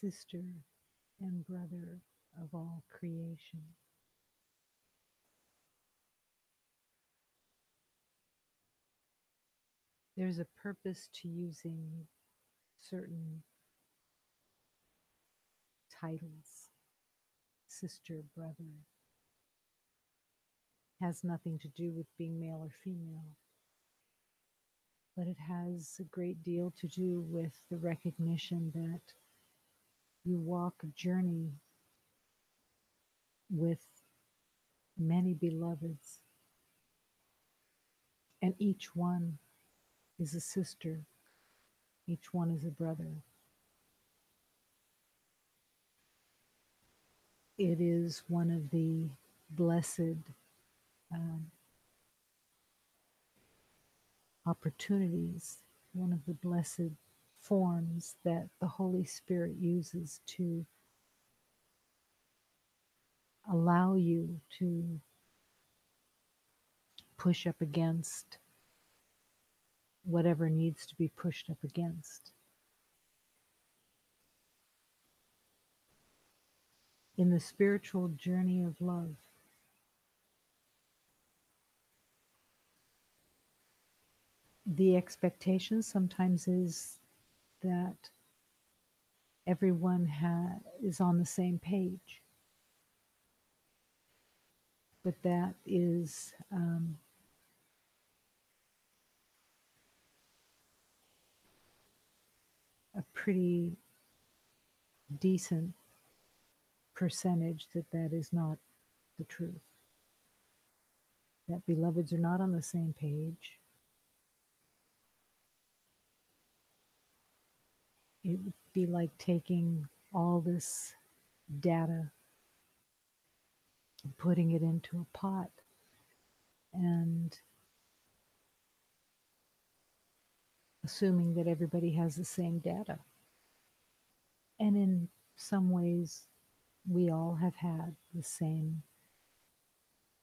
sister and brother of all creation. There's a purpose to using certain titles. Sister, brother, has nothing to do with being male or female, but it has a great deal to do with the recognition that you walk a journey with many beloveds, and each one is a sister, each one is a brother. It is one of the blessed um, opportunities, one of the blessed forms that the Holy Spirit uses to allow you to push up against whatever needs to be pushed up against. In the spiritual journey of love, the expectation sometimes is that everyone is on the same page, but that is a pretty decent percentage that is not the truth. That beloveds are not on the same page. It would be like taking all this data and putting it into a pot and assuming that everybody has the same data. And in some ways, we all have had the same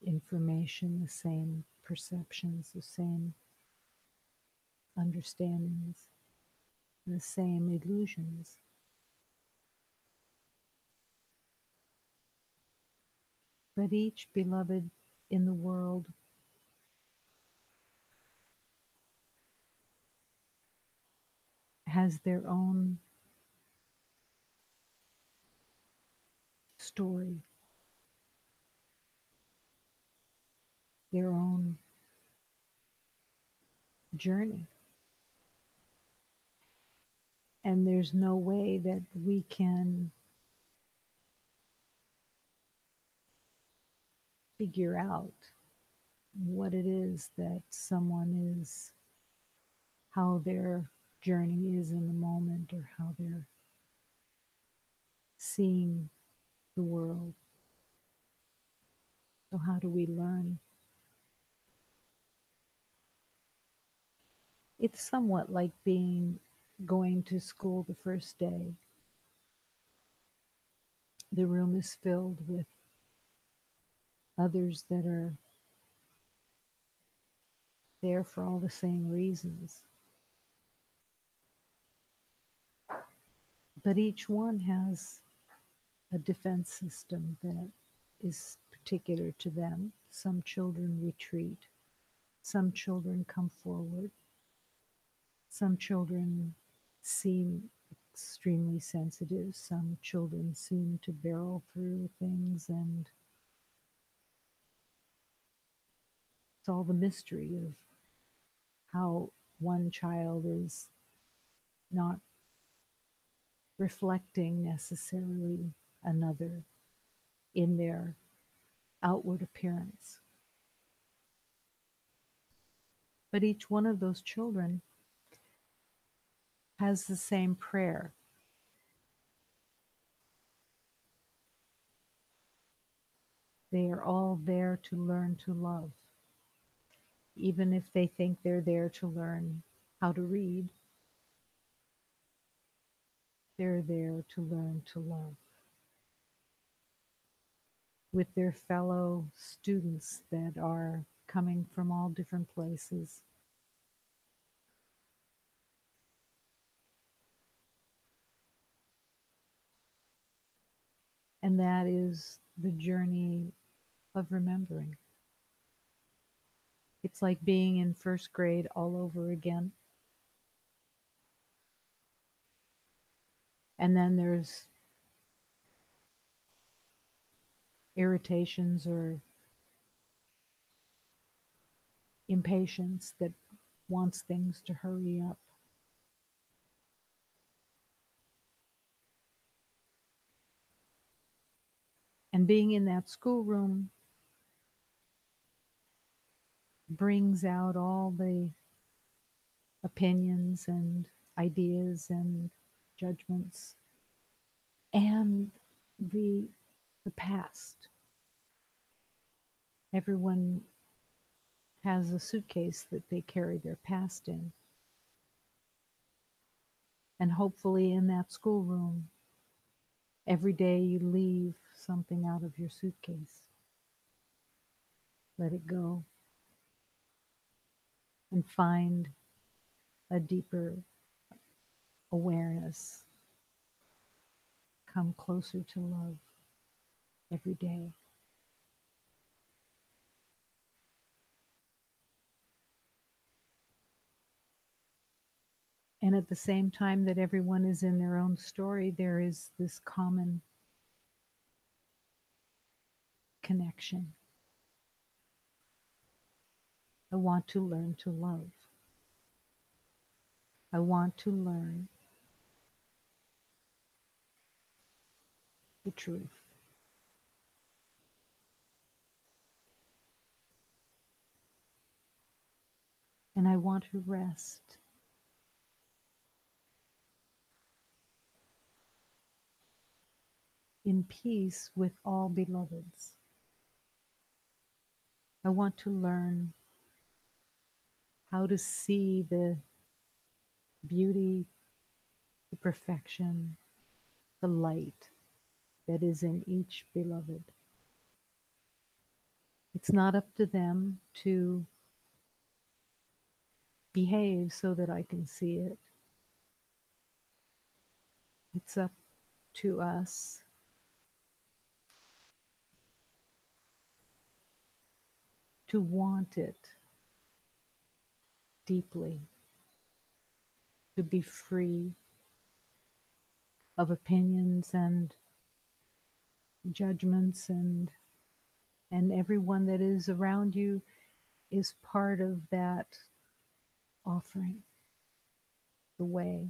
information, the same perceptions, the same understandings, the same illusions. But each beloved in the world has their own story, their own journey. And there's no way that we can figure out what it is that someone is, how their journey is in the moment, or how they're seeing the world. So, how do we learn? It's somewhat like going to school the first day. The room is filled with others that are there for all the same reasons. But each one has a defense system that is particular to them. Some children retreat, some children come forward, some children seem extremely sensitive, some children seem to barrel through things, and it's all the mystery of how one child is not reflecting necessarily another in their outward appearance. But each one of those children has the same prayer. They are all there to learn to love. Even if they think they're there to learn how to read, they're there to learn to love with their fellow students that are coming from all different places. And that is the journey of remembering. It's like being in first grade all over again. And then there's irritations or impatience that wants things to hurry up. And being in that schoolroom brings out all the opinions and ideas and judgments and the the past. Everyone has a suitcase that they carry their past in. And hopefully in that schoolroom, every day you leave something out of your suitcase. Let it go and find a deeper awareness. Come closer to love every day. And at the same time that everyone is in their own story, there is this common connection. I want to learn to love. I want to learn the truth. And I want to rest in peace with all beloveds. I want to learn how to see the beauty, the perfection, the light that is in each beloved. It's not up to them to behave so that I can see it. It's up to us to want it deeply, to be free of opinions and judgments, and everyone that is around you is part of that offering, the way.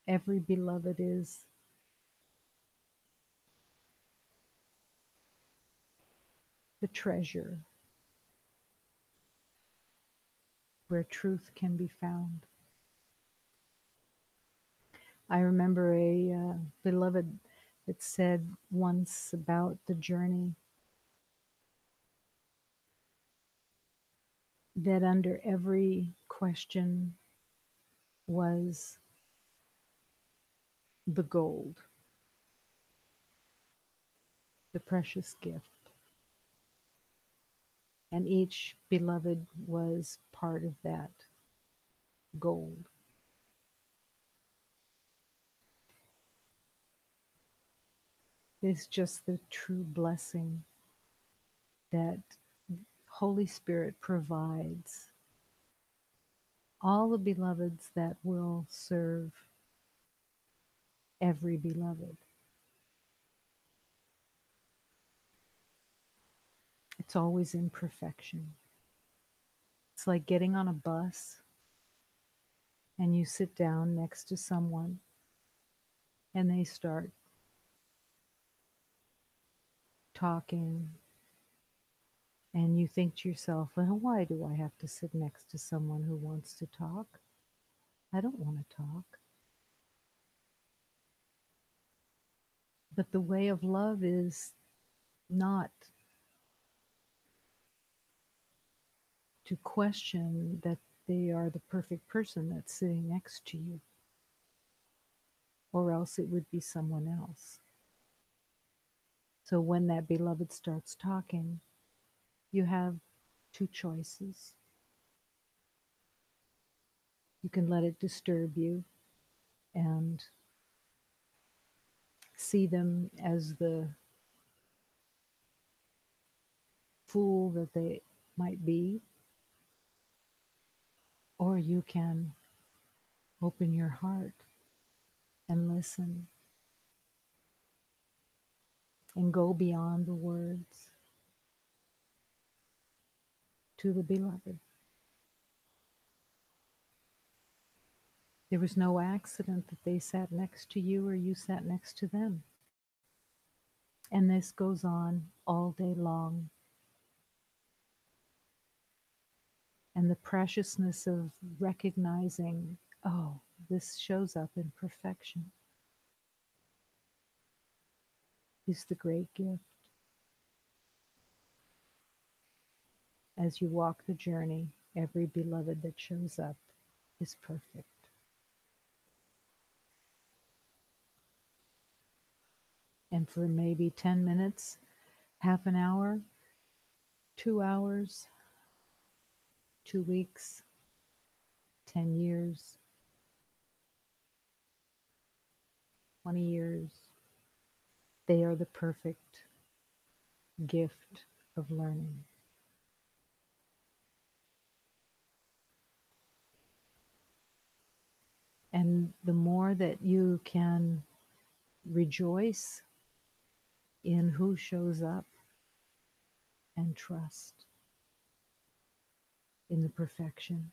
Every beloved is the treasure where truth can be found. I remember a beloved that said once about the journey that under every question was the gold, the precious gift. And each beloved was part of that gold. It's just the true blessing that Holy Spirit provides all the beloveds that will serve every beloved. It's always in perfection. It's like getting on a bus and you sit down next to someone and they start talking and you think to yourself, well, why do I have to sit next to someone who wants to talk? I don't want to talk. But the way of love is not to question that they are the perfect person that's sitting next to you, or else it would be someone else. So when that beloved starts talking, you have two choices. You can let it disturb you and see them as the fool that they might be, or you can open your heart and listen and go beyond the words to the beloved. There was no accident that they sat next to you or you sat next to them. And this goes on all day long. And the preciousness of recognizing, oh, this shows up in perfection, is the great gift. As you walk the journey, every beloved that shows up is perfect. And for maybe 10 minutes, half an hour, 2 hours, 2 weeks, 10 years, 20 years, they are the perfect gift of learning. And the more that you can rejoice in who shows up and trust in the perfection,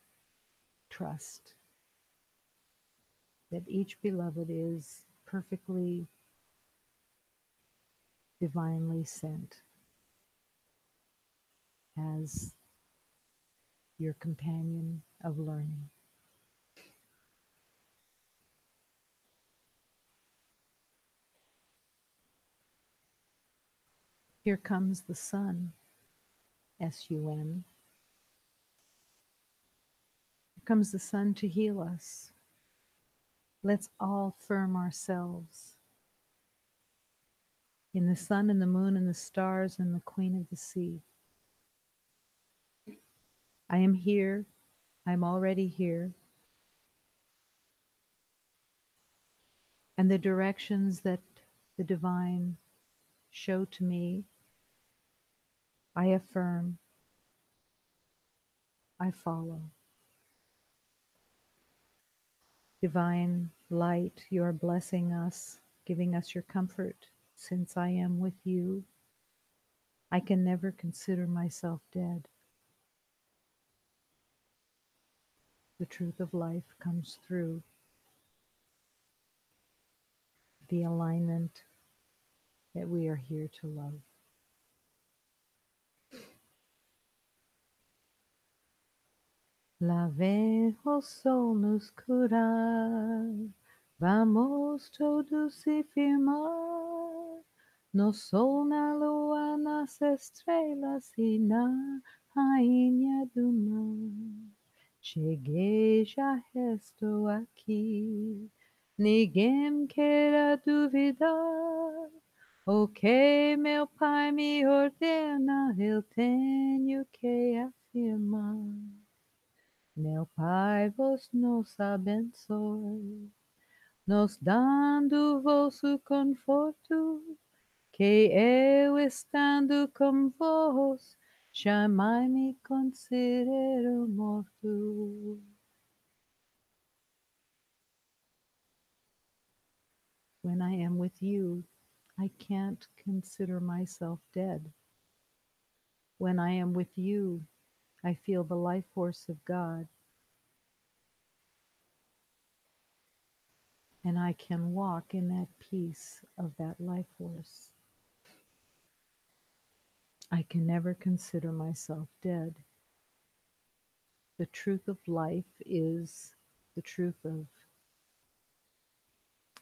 trust that each beloved is perfectly, divinely sent as your companion of learning. Here comes the sun, S-U-N. Here comes the sun to heal us. Let's all firm ourselves in the sun and the moon and the stars and the queen of the sea. I am here. I'm already here. And the directions that the divine show to me, I affirm, I follow. Divine light, you are blessing us, giving us your comfort. Since I am with you, I can never consider myself dead. The truth of life comes through the alignment that we are here to love. La vez sol nos curar, vamos todos se firmar, no sol na lua, nas estrelas e na rainha do mar. Cheguei, já estou aqui, ninguém queira duvidar. O que meu pai me ordena, eu tenho que afirmar. Meu Pai vos nos abençoe, nos dando vosso conforto, que eu estando convosco, jamais me considero morto. When I am with you, I can't consider myself dead. When I am with you, I feel the life force of God, and I can walk in that peace of that life force. I can never consider myself dead. The truth of life is the truth of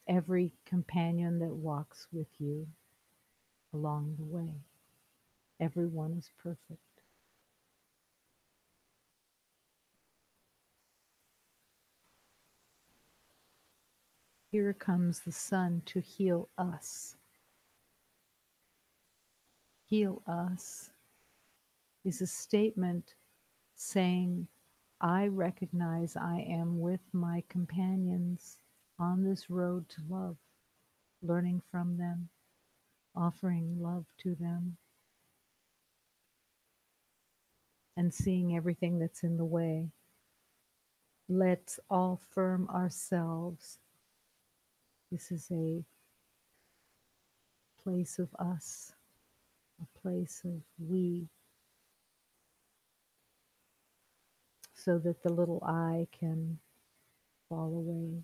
every companion that walks with you along the way. Everyone is perfect. Here comes the sun to heal us. Heal us is a statement saying, I recognize I am with my companions on this road to love. learning from them, offering love to them, and seeing everything that's in the way. Let's all firm ourselves. This is a place of us, a place of we, so that the little I can fall away.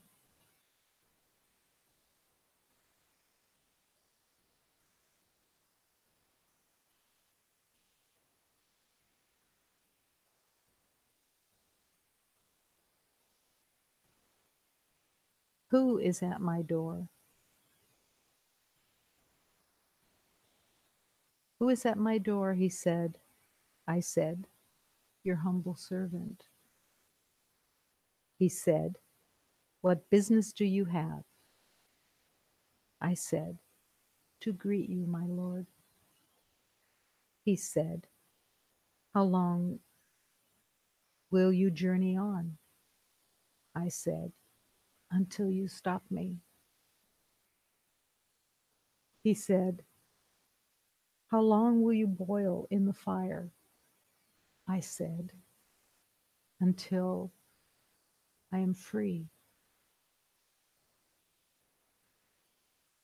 Who is at my door? Who is at my door? He said. I said, your humble servant. He said, what business do you have? I said, to greet you, my Lord. He said, how long will you journey on? I said, until you stop me. He said, how long will you boil in the fire? I said, until I am free.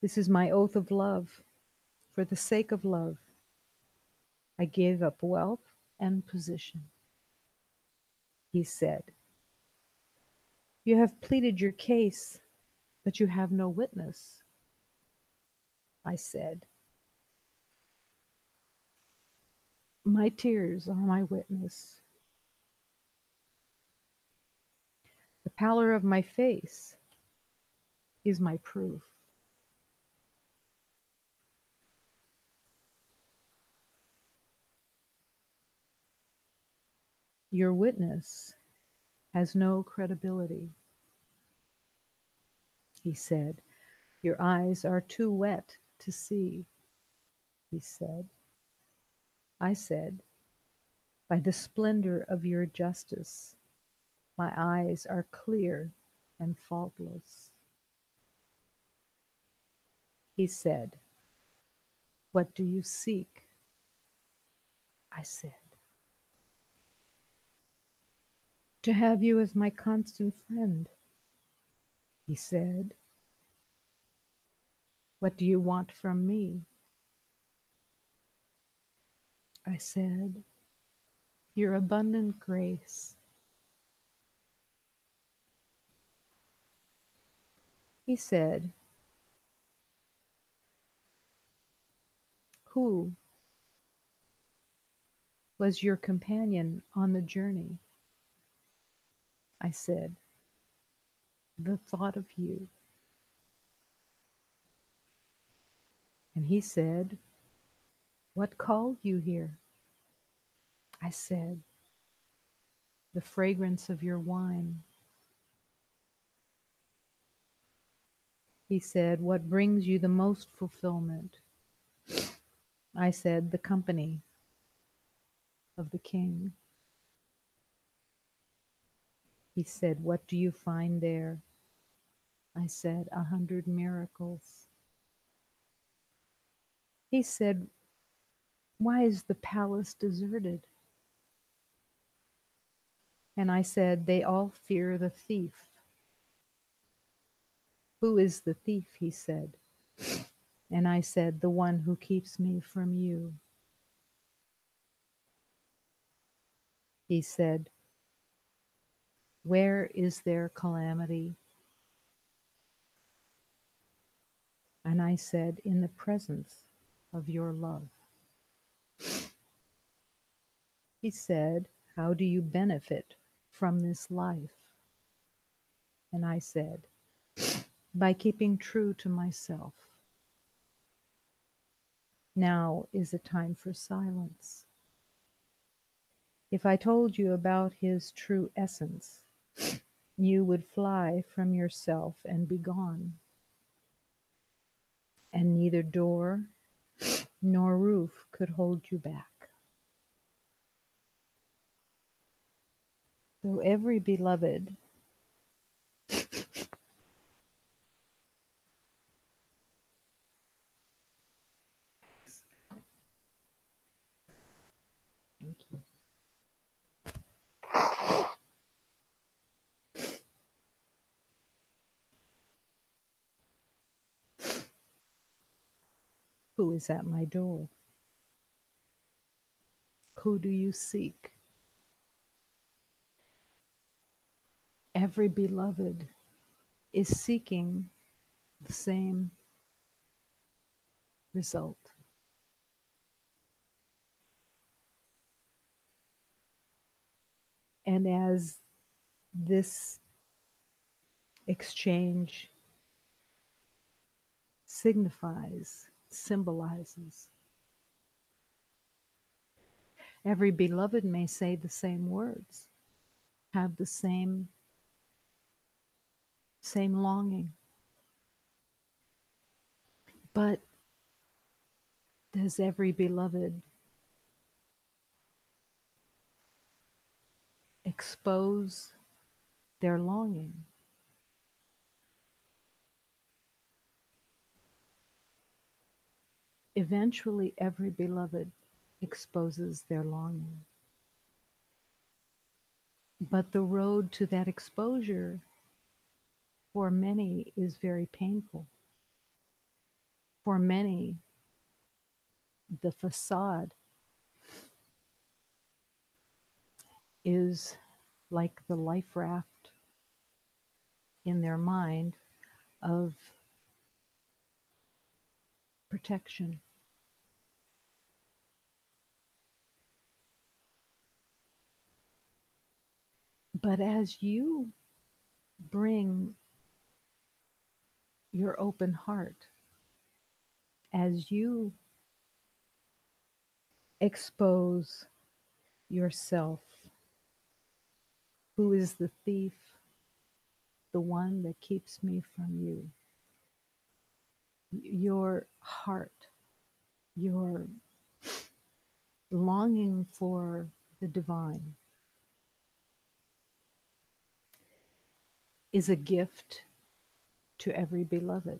This is my oath of love. For the sake of love, I gave up wealth and position. He said, you have pleaded your case, but you have no witness. I said, my tears are my witness. The pallor of my face is my proof. Your witness has no credibility. He said, your eyes are too wet to see. He said, I said, by the splendor of your justice, my eyes are clear and faultless. He said, what do you seek? I said, to have you as my constant friend. He said, what do you want from me? I said, your abundant grace. He said, who was your companion on the journey? I said, the thought of you. And he said, what called you here? I said, the fragrance of your wine. He said, what brings you the most fulfillment? I said, the company of the king. He said, what do you find there? I said, 100 miracles. He said, why is the palace deserted? And I said, they all fear the thief. Who is the thief? He said. And I said, the one who keeps me from you. He said, where is their calamity? And I said, in the presence of your love. He said, how do you benefit from this life? And I said, by keeping true to myself. Now is a time for silence. If I told you about his true essence, you would fly from yourself and be gone. And neither door nor roof could hold you back. Though every beloved Who is at my door? Who do you seek? Every beloved is seeking the same result. And as this exchange signifies, symbolizes, every beloved may say the same words, have the same longing. But does every beloved expose their longing? Eventually, every beloved exposes their longing. But the road to that exposure for many is very painful. For many, the facade is like the life raft in their mind of protection. But as you bring your open heart, as you expose yourself, who is the thief, the one that keeps me from you, your heart, your longing for the divine is a gift to every beloved.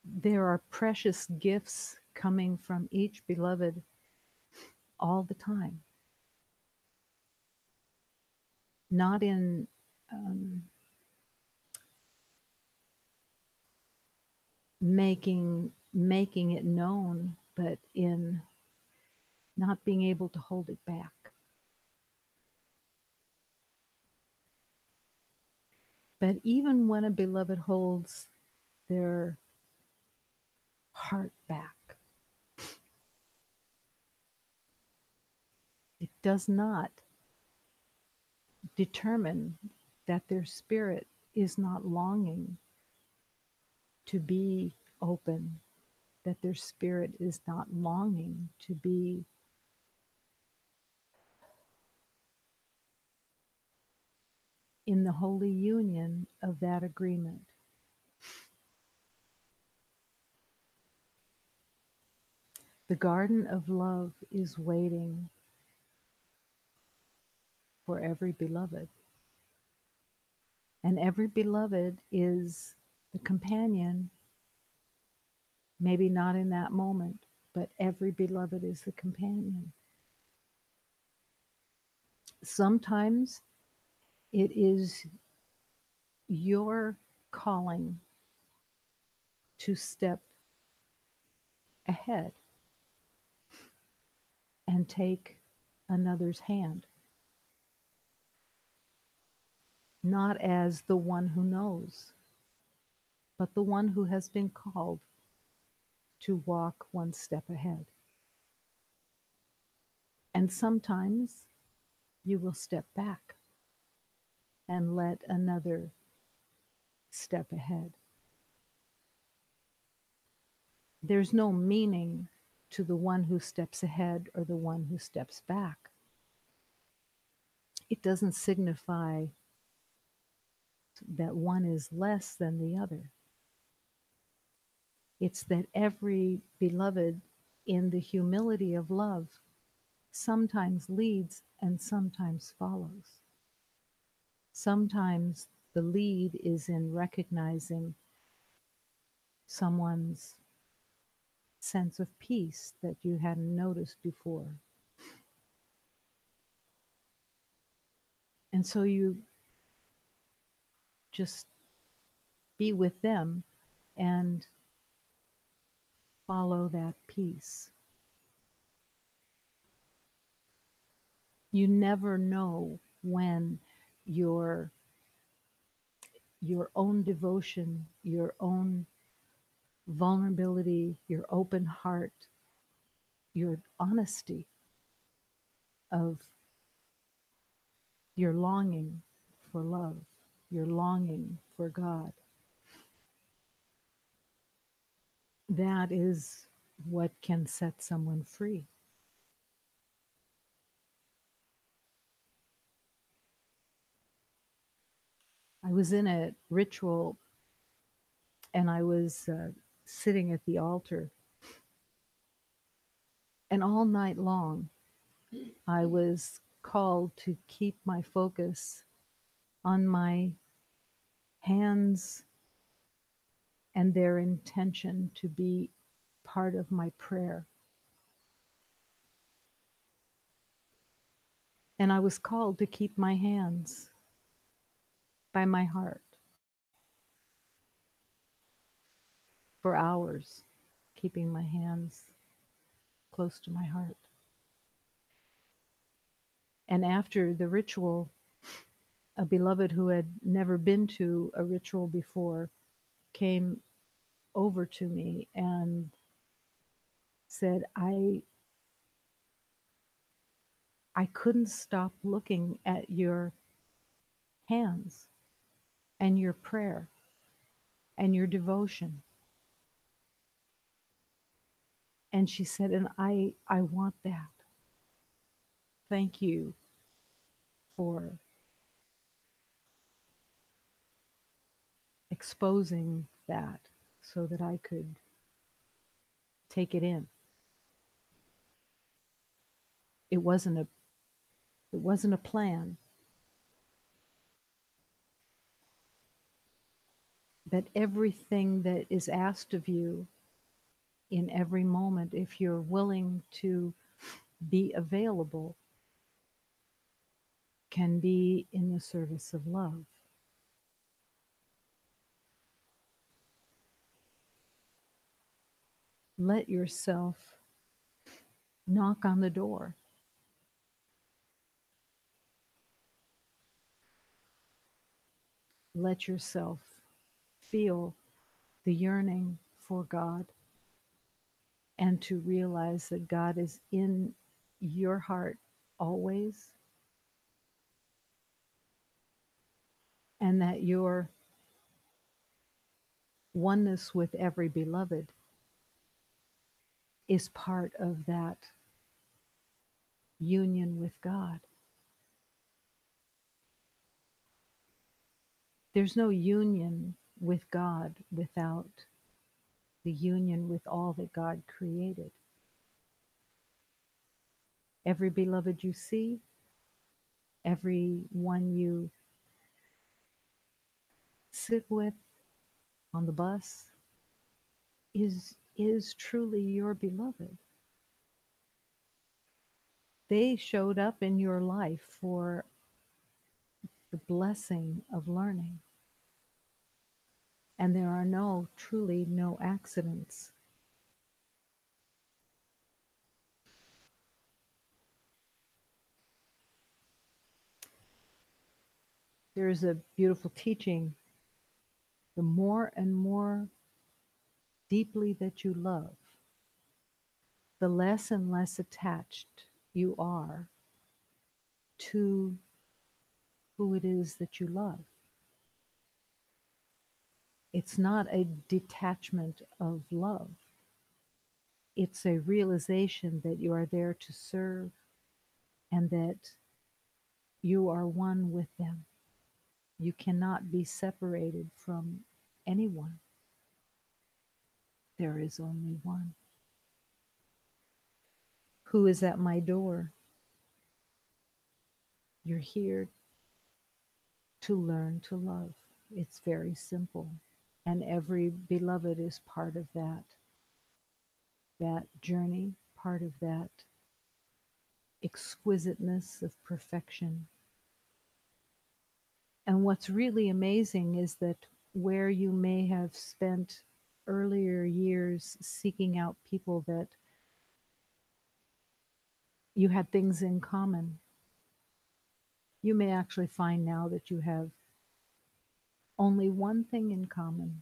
There are precious gifts coming from each beloved all the time, not in making it known, but in not being able to hold it back. But even when a beloved holds their heart back, it does not determine that their spirit is not longing to be open, that their spirit is not longing to be in the holy union of that agreement. The garden of love is waiting for every beloved. And every beloved is the companion, maybe not in that moment, but every beloved is the companion. Sometimes it is your calling to step ahead and take another's hand, not as the one who knows, but the one who has been called to walk one step ahead. And sometimes you will step back and let another step ahead. There's no meaning to the one who steps ahead or the one who steps back. It doesn't signify that one is less than the other. It's that every beloved, in the humility of love, sometimes leads and sometimes follows. Sometimes the lead is in recognizing someone's sense of peace that you hadn't noticed before. And so you just be with them and follow that peace. You never know when your your own devotion, your own vulnerability, your open heart, your honesty of your longing for love, your longing for God. That is what can set someone free. I was in a ritual and I was sitting at the altar, and all night long I was called to keep my focus on my hands and their intention to be part of my prayer. And I was called to keep my hands by my heart for hours, keeping my hands close to my heart. And after the ritual, a beloved who had never been to a ritual before came over to me and said, I couldn't stop looking at your hands and your prayer and your devotion. And she said, and I want that. Thank you for exposing that so that I could take it in. It wasn't a it wasn't a plan, that everything that is asked of you in every moment, if you're willing to be available, can be in the service of love. Let yourself knock on the door. Let yourself feel the yearning for God and to realize that God is in your heart always, and that your oneness with every beloved is part of that union with God. There's no union with God without the union with all that God created. Every beloved you see, every one you sit with on the bus is truly your beloved. They showed up in your life for the blessing of learning. And there are truly no accidents. There is a beautiful teaching. The more and more deeply that you love, the less and less attached you are to who it is that you love. It's not a detachment of love. It's a realization that you are there to serve and that you are one with them. You cannot be separated from anyone. There is only one. Who is at my door? You're here to learn to love. It's very simple. And every beloved is part of that journey, part of that exquisiteness of perfection. And what's really amazing is that where you may have spent earlier years seeking out people that you had things in common, you may actually find now that you have only one thing in common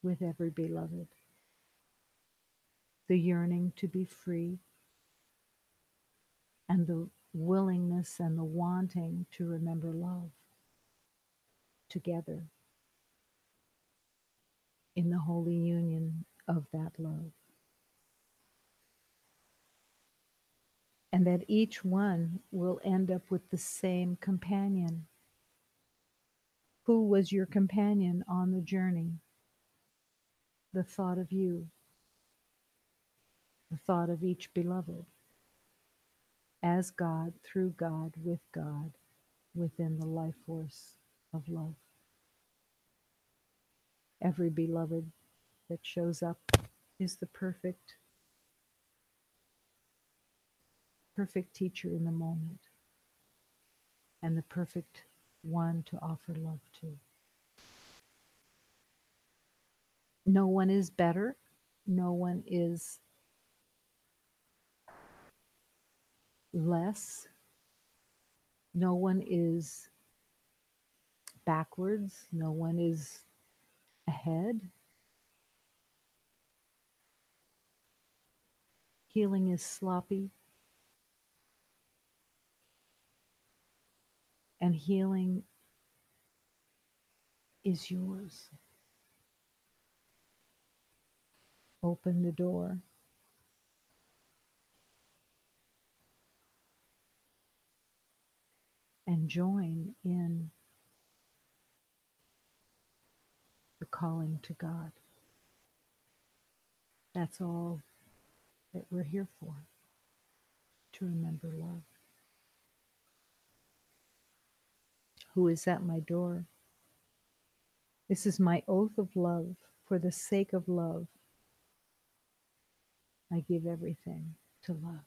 with every beloved: the yearning to be free and the willingness and the wanting to remember love together in the holy union of that love. And that each one will end up with the same companion. Who was your companion on the journey? The thought of you, the thought of each beloved, as God, through God, with God, within the life force of love. Every beloved that shows up is the perfect teacher in the moment, and the perfect one to offer love to. No one is better. No one is less. No one is backwards. No one is ahead. Healing is sloppy, and healing is yours. Open the door and join in the calling to God. That's all that we're here for, to remember love. Who is at my door? This is my oath of love. For the sake of love, I give everything to love.